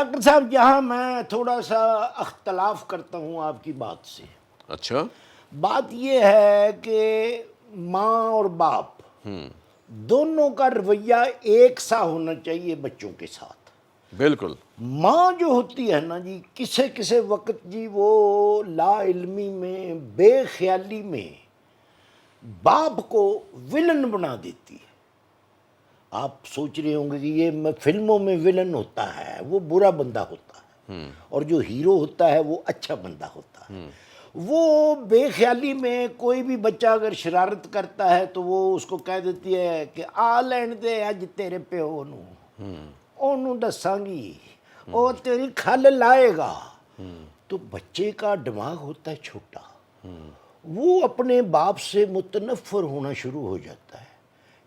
Doctor صاحب یہاں میں تھوڑا سا اختلاف کرتا ہوں آپ کی بات سے. اچھا. بات یہ ہے کہ ماں اور باپ دونوں کا رویہ ایک سا ہونا چاہیے بچوں کے ساتھ. بالکل. ماں جو ہوتی ہے نا جی کسے وقت جی وہ لا علمی میں بے خیالی میں باپ کو ولن بنا دیتی ہے. آپ سوچ رہے ہوں گے کہ یہ فلموں میں ولن ہوتا ہے وہ برا بندہ ہوتا ہے اور جو ہیرو ہوتا ہے وہ اچھا بندہ ہوتا ہے. وہ بے خیالی میں کوئی بھی بچہ اگر شرارت کرتا ہے تو وہ اس کو کہہ دیتی ہے کہ آ لین دے اج تیرے پیو نو اونوں دساں گی او تیری کھل لائے گا. تو بچے کا دماغ ہوتا ہے چھوٹا, وہ اپنے باپ سے متنفر ہونا شروع ہو جاتا ہے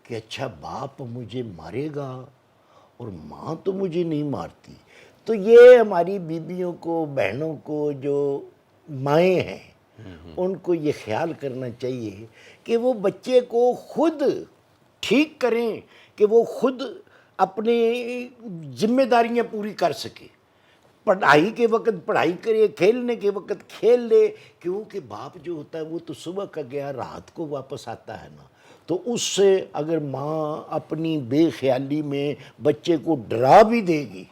کہ اچھا باپ مجھے مارے گا اور ماں تو مجھے نہیں مارتی. تو یہ ہماری بیویوں کو بہنوں کو جو مائیں ہیں ان کو یہ خیال کرنا چاہیے کہ وہ بچے کو خود ٹھیک کریں کہ وہ خود اپنی ذمہ داریاں پوری کر سکے. پڑھائی کے وقت پڑھائی کرے, کھیلنے کے وقت کھیل لے, کیونکہ باپ جو ہوتا ہے وہ تو صبح کا گیا رات کو واپس آتا ہے نا. تو اس سے اگر ماں اپنی بے خیالی میں بچے کو ڈرا بھی دے گی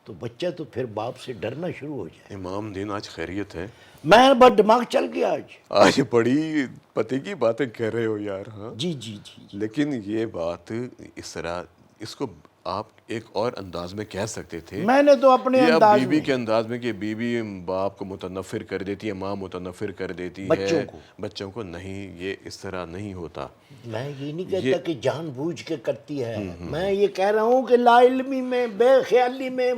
تو بچہ تو پھر باپ سے ڈرنا شروع ہو جائے. امام دین آج خیریت ہے؟ میں بس دماغ چل گیا آج بڑی پتے کی باتیں کہہ رہے ہو یار. ہاں جی جی جی. لیکن یہ بات اس طرح اس کو آپ ایک اور انداز میں کہہ سکتے تھے. میں نے تو اپنے یہ اب انداز بیوی میں کے انداز میں کہ بیوی باپ کو متنفر کر دیتی ہے, ماں متنفر کر دیتی بچوں ہے کو. بچوں کو. نہیں, یہ اس طرح نہیں ہوتا. میں یہ نہیں کہتا کہ جان بوجھ کے کرتی ہے, میں یہ کہہ رہا ہوں کہ لا علمی میں بے خیالی میں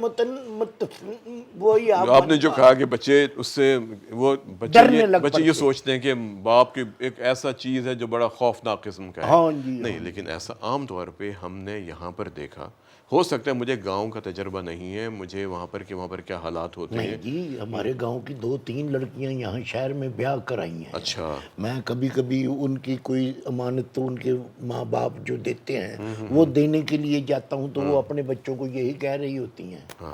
وہی آپ نے جو کہا کہ بچے اس سے وہ ڈرنے لگ بچے یہ پڑتے. سوچتے ہیں کہ باپ کی ایک ایسا چیز ہے جو بڑا خوفناک قسم کا ہے. ہاں جی نہیں, لیکن ایسا عام طور پہ ہم نے یہاں پر دیکھا. ہو سکتا ہے مجھے گاؤں کا تجربہ نہیں ہے, مجھے وہاں پر کیا حالات ہوتے ہیں. نہیں جی, ہمارے گاؤں کی 2-3 لڑکیاں یہاں شہر میں بیاہ کرائی ہیں. اچھا. میں کبھی کبھی ان کی کوئی امانت تو ان کے ماں باپ جو دیتے ہیں وہ دینے کے لیے جاتا ہوں تو وہ اپنے بچوں کو یہی کہہ رہی ہوتی ہیں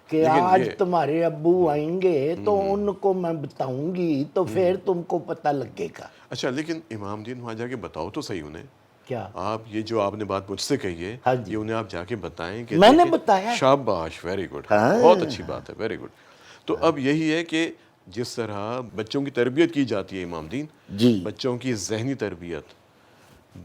کہ آج تمہارے ابو آئیں گے تو ان کو میں بتاؤں گی تو پھر تم کو پتہ لگے گا. اچھا, لیکن امام دین وہاں جا کے بتاؤ تو صحیح انہیں. کیا آپ یہ جو آپ نے بات مجھ سے کہی ہے ہاں جی یہ انہیں آپ جا کے بتائیں کہ میں نے بتایا. شاباش, ویری گڈ, بہت اچھی بات ہے, ویری گڈ. تو اب یہی ہے کہ جس طرح بچوں کی تربیت کی جاتی ہے امام دین, جی بچوں کی ذہنی تربیت,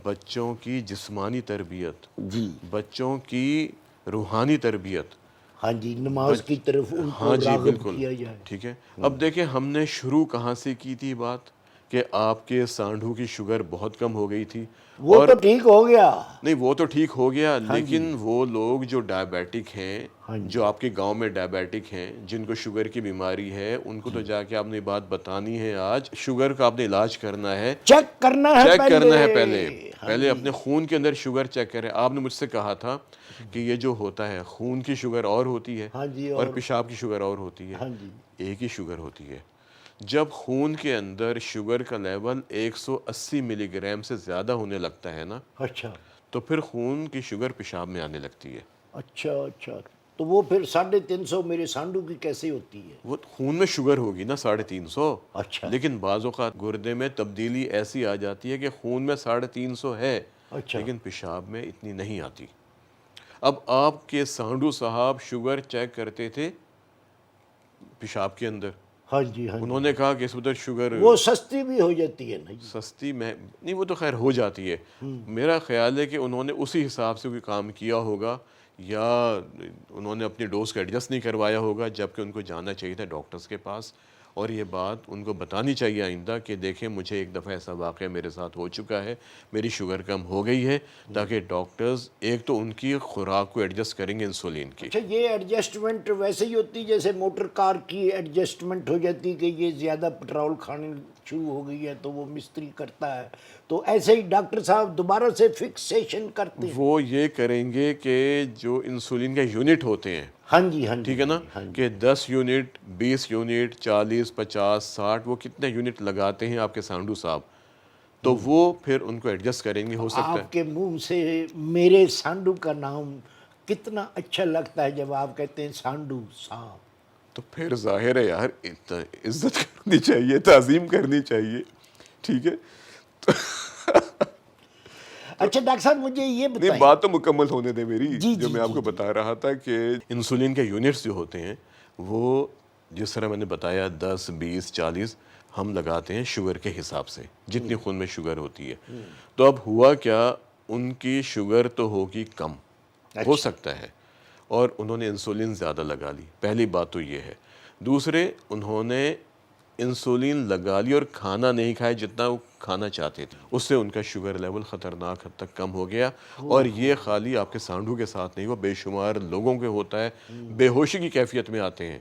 بچوں کی جسمانی تربیت, جی بچوں کی روحانی تربیت, ہاں جی, نماز کی طرف ان ہاں کو جی راغب بالکل کیا جائے. ٹھیک ہے. اب دیکھیں ہم نے شروع کہاں سے کی تھی بات کہ آپ کے سانڈھو کی شوگر بہت کم ہو گئی تھی. وہ اور تو ٹھیک ہو گیا. نہیں, وہ تو ٹھیک ہو گیا, لیکن وہ لوگ جو ڈائبیٹک ہیں, ہاں جی. جو آپ کے گاؤں میں ڈائبیٹک ہیں, جن کو شوگر کی بیماری ہے, ان کو تو جا کے آپ نے بات بتانی ہے. آج شوگر کا آپ نے علاج کرنا ہے, چیک کرنا ہے پہلے اپنے خون کے اندر شوگر چیک کریں. آپ نے مجھ سے کہا تھا کہ یہ جو ہوتا ہے خون کی شوگر اور ہوتی ہے ہاں جی اور پیشاب کی شوگر اور ہوتی ہے. ہاں جی ایک ہی شوگر ہوتی ہے. جب خون کے اندر شوگر کا لیول 180 ملی گرام سے زیادہ ہونے لگتا ہے نا, اچھا تو پھر خون کی شوگر پیشاب میں آنے لگتی ہے. اچھا, تو وہ پھر 350 میرے سانڈو کی کیسے ہوتی ہے؟ وہ خون میں شوگر ہوگی نا 350, اچھا لیکن بعض اوقات گردے میں تبدیلی ایسی آ جاتی ہے کہ خون میں 350 ہے اچھا لیکن پیشاب میں اتنی نہیں آتی. اب آپ کے سانڈو صاحب شوگر چیک کرتے تھے پیشاب کے اندر, ہاں جی انہوں نے کہا کہ اس وقت شوگر وہ سستی بھی ہو جاتی ہے نا جی. سستی میں نہیں, وہ تو خیر ہو جاتی ہے. میرا خیال ہے کہ انہوں نے اسی حساب سے کوئی کام کیا ہوگا یا انہوں نے اپنی ڈوز کا ایڈجسٹ نہیں کروایا ہوگا, جبکہ ان کو جانا چاہیے تھا ڈاکٹرز کے پاس اور یہ بات ان کو بتانی چاہیے آئندہ کہ دیکھیں مجھے ایک دفعہ ایسا واقعہ میرے ساتھ ہو چکا ہے, میری شوگر کم ہو گئی ہے, تاکہ ڈاکٹرز ایک تو ان کی خوراک کو ایڈجسٹ کریں گے انسولین کی. اچھا, یہ ایڈجسٹمنٹ ویسے ہی ہوتی جیسے موٹر کار کی ایڈجسٹمنٹ ہو جاتی کہ یہ زیادہ پٹرول کھانے شروع ہو گئی ہے تو وہ مستری کرتا ہے, تو ایسے ہی ڈاکٹر صاحب دوبارہ سے فکسیشن کرتے ہیں. وہ یہ کریں گے کہ جو انسولین کے یونٹ ہوتے ہیں, ہاں جی ٹھیک ہے نا, کہ 10 یونٹ 20 یونٹ 40 50 60 وہ کتنے یونٹ لگاتے ہیں آپ کے سانڈو صاحب, تو وہ پھر ان کو ایڈجسٹ کریں گے. ہو سکتا ہے آپ کے منہ سے میرے سانڈو کا نام کتنا اچھا لگتا ہے جب آپ کہتے ہیں سانڈو صاحب. تو پھر ظاہر ہے یار عزت کرنی چاہیے, تعظیم کرنی چاہیے, ٹھیک ہے. اچھا ڈاکٹر صاحب مجھے یہ نہیں, بتائیں. بات تو مکمل ہونے دیں میری. جی جو جی میں آپ جی کو جی. بتا رہا تھا کہ انسولین کے یونٹس جو ہوتے ہیں وہ جس طرح میں نے بتایا 10 20 40 ہم لگاتے ہیں شوگر کے حساب سے, جتنی خون میں شوگر ہوتی ہے. تو اب ہوا کیا, ان کی شوگر تو ہوگی کم, ہو سکتا ہے, اور انہوں نے انسولین زیادہ لگا لی. پہلی بات تو یہ ہے. دوسرے, انہوں نے انسولین لگا لی اور کھانا نہیں کھایا جتنا وہ کھانا چاہتے تھے, اس سے ان کا شوگر لیول خطرناک حد تک کم ہو گیا. اور یہ خالی آپ کے سانڈو کے ساتھ نہیں, وہ بے شمار لوگوں کے ہوتا ہے, بے ہوشی کی کیفیت میں آتے ہیں,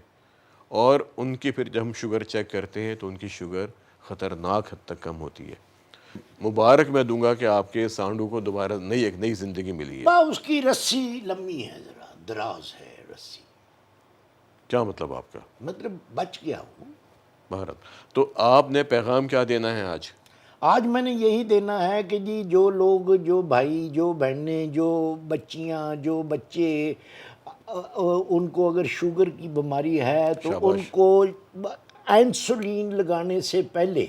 اور ان کی پھر جب ہم شوگر چیک کرتے ہیں تو ان کی شوگر خطرناک حد تک کم ہوتی ہے. مبارک میں دوں گا کہ آپ کے سانڈو کو دوبارہ ایک نئی زندگی ملی ہے. اس کی رسی لمبی ہے, ذرا دراز ہے رسی. کیا مطلب آپ کا؟ مطلب بچ گیا ہوں. بہرحال, تو آپ نے پیغام کیا دینا ہے آج؟ آج میں نے یہی دینا ہے کہ جی جو لوگ, جو بھائی, جو بہنیں, جو بچیاں, جو بچے, ان کو اگر شوگر کی بیماری ہے تو ان شاباش. کو انسولین لگانے سے پہلے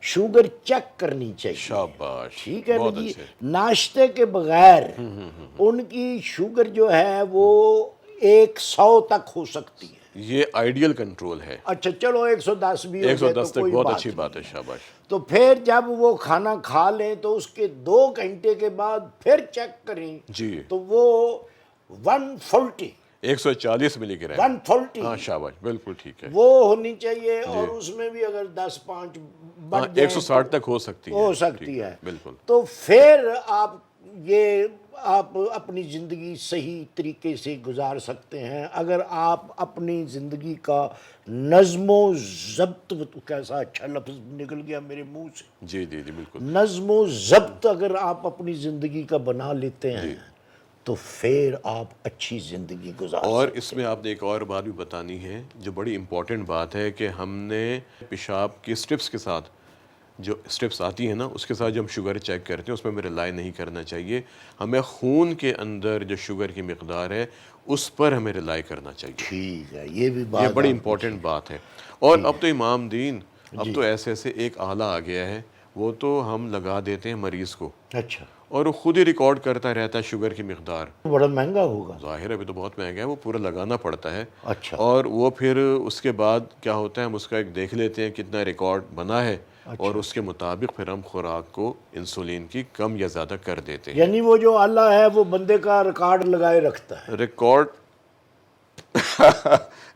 شوگر چیک کرنی چاہیے. شاباش, ٹھیک ہے نا بہت جی. اچھے. ناشتے کے بغیر ان کی شوگر جو ہے وہ 100 تک ہو سکتی ہے. یہ آئیڈیل کنٹرول ہے. اچھا چلو 110 بھی ہو 110 جائے تو تک کوئی بہت بات اچھی بات ہے. نہیں. شاباش. تو پھر جب وہ کھانا کھا لیں تو اس کے 2 گھنٹے کے بعد پھر چیک کریں جی, تو وہ 140 140 ملی گرام. 140 ہاں شاباش, بالکل ٹھیک ہے. وہ ہونی چاہیے. اور اس میں بھی اگر 10-5 ہاں, بڑھ جائیں 160 تک ہو سکتی ہے. ہو ٹھیک سکتی ہے. بالکل. تو پھر آپ اپنی زندگی صحیح طریقے سے گزار سکتے ہیں. اگر آپ اپنی زندگی کا نظم و ضبط, کیسا اچھا لفظ نکل گیا میرے منہ سے, جی جی جی بالکل. نظم و ضبط اگر آپ اپنی زندگی کا بنا لیتے ہیں تو پھر آپ اچھی زندگی گزار اور سکتے اس میں آپ نے ایک اور بات بھی بتانی ہے جو بڑی امپورٹنٹ بات ہے, کہ ہم نے پیشاب کی سٹرپس کے ساتھ, جو سٹرپس آتی ہیں نا, اس کے ساتھ جو ہم شوگر چیک کرتے ہیں اس میں ہمیں ریلائی نہیں کرنا چاہیے. ہمیں خون کے اندر جو شوگر کی مقدار ہے اس پر ہمیں ریلائی کرنا چاہیے. ٹھیک ہے, یہ بھی یہ بات بڑی آپ امپورٹنٹ بات ہے. اور اب تو امام دین, اب جی. تو ایسے ایک آلہ آ گیا ہے, وہ تو ہم لگا دیتے ہیں مریض کو, اچھا, اور وہ خود ہی ریکارڈ کرتا رہتا ہے شوگر کی مقدار. بڑا مہنگا ہوگا. ظاہر ہے ابھی تو بہت مہنگا ہے, وہ پورا لگانا پڑتا ہے. اچھا, اور وہ پھر اس کے بعد کیا ہوتا ہے, ہم اس کا ایک دیکھ لیتے ہیں کتنا ریکارڈ بنا ہے, اور اس کے مطابق پھر ہم خوراک کو انسولین کی کم یا زیادہ کر دیتے ہیں. یعنی وہ جو آلہ ہے وہ بندے کا ریکارڈ لگائے رکھتا ہے.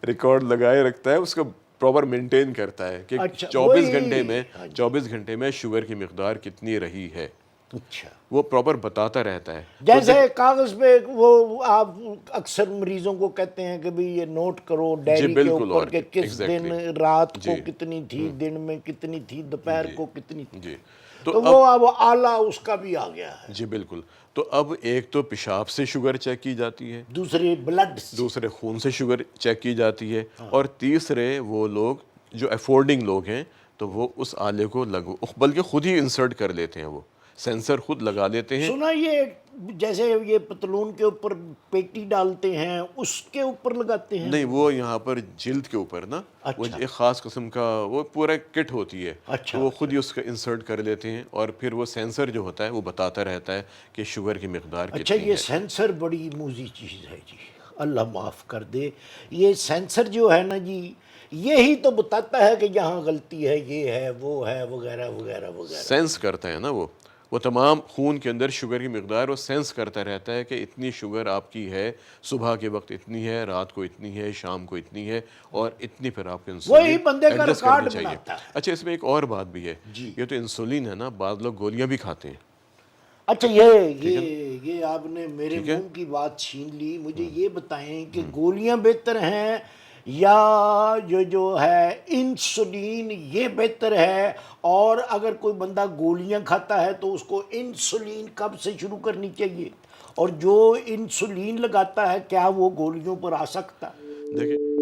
ریکارڈ لگائے رکھتا ہے, اس کو پراپر مینٹین کرتا ہے کہ اچھا, 24 گھنٹے میں شوگر کی مقدار کتنی رہی ہے, اچھا, وہ پراپر بتاتا رہتا ہے. جیسے کاغذ پہ وہ آپ اکثر مریضوں کو کہتے ہیں کہ بھی یہ نوٹ کرو ڈائری کے بالکل, اوپر اور کہ کس دن رات کو کتنی تھی, دن میں کتنی تھی, دوپہر کو کتنی تھی. جی. تو وہ اب آلہ اس کا بھی آ گیا ہے. جی بالکل. تو اب ایک تو پیشاب سے شوگر چیک کی جاتی ہے, دوسرے بلڈ سے, دوسرے خون سے شوگر چیک کی جاتی ہے, اور تیسرے وہ لوگ جو افورڈنگ لوگ ہیں تو وہ اس آلے کو بلکہ خود ہی انسرٹ کر لیتے ہیں, وہ سینسر خود لگا لیتے ہیں. سنا یہ جیسے یہ پتلون کے اوپر پیٹی ڈالتے ہیں اس کے اوپر لگاتے ہیں. نہیں, وہ یہاں پر جلد کے اوپر نا, وہ ایک خاص قسم کا وہ پورا کٹ ہوتی ہے, تو وہ خود ہی اس کا انسرٹ کر لیتے ہیں, اور پھر وہ سینسر جو ہوتا ہے وہ بتاتا رہتا ہے کہ شوگر کی مقدار کتنی ہے. اچھا, یہ سینسر بڑی موزی چیز ہے جی, اللہ معاف کر دے. یہ سینسر جو ہے نا جی, یہی تو بتاتا ہے کہ یہاں غلطی ہے, یہ ہے, وہ ہے, وغیرہ وغیرہ وغیرہ. سینس کرتا ہے نا, وہ تمام خون کے اندر شوگر کی مقدار وہ سینس کرتا رہتا ہے کہ اتنی شوگر آپ کی ہے, صبح کے وقت اتنی ہے, رات کو اتنی ہے, شام کو اتنی ہے, اور اتنی پھر آپ کو وہی انسولین بندے کا ایڈجسٹ ریکارڈ کرنی چاہیے. بناتا ہے. اچھا, اس میں ایک اور بات بھی ہے, یہ تو انسولین ہے نا, بعض لوگ گولیاں بھی کھاتے ہیں. اچھا, یہ آپ نے میرے منہ کی بات چھین لی. مجھے یہ بتائیں کہ گولیاں بہتر ہیں یا جو ہے انسولین یہ بہتر ہے, اور اگر کوئی بندہ گولیاں کھاتا ہے تو اس کو انسولین کب سے شروع کرنی چاہیے, اور جو انسولین لگاتا ہے کیا وہ گولیوں پر آ سکتا ہے؟ دیکھیں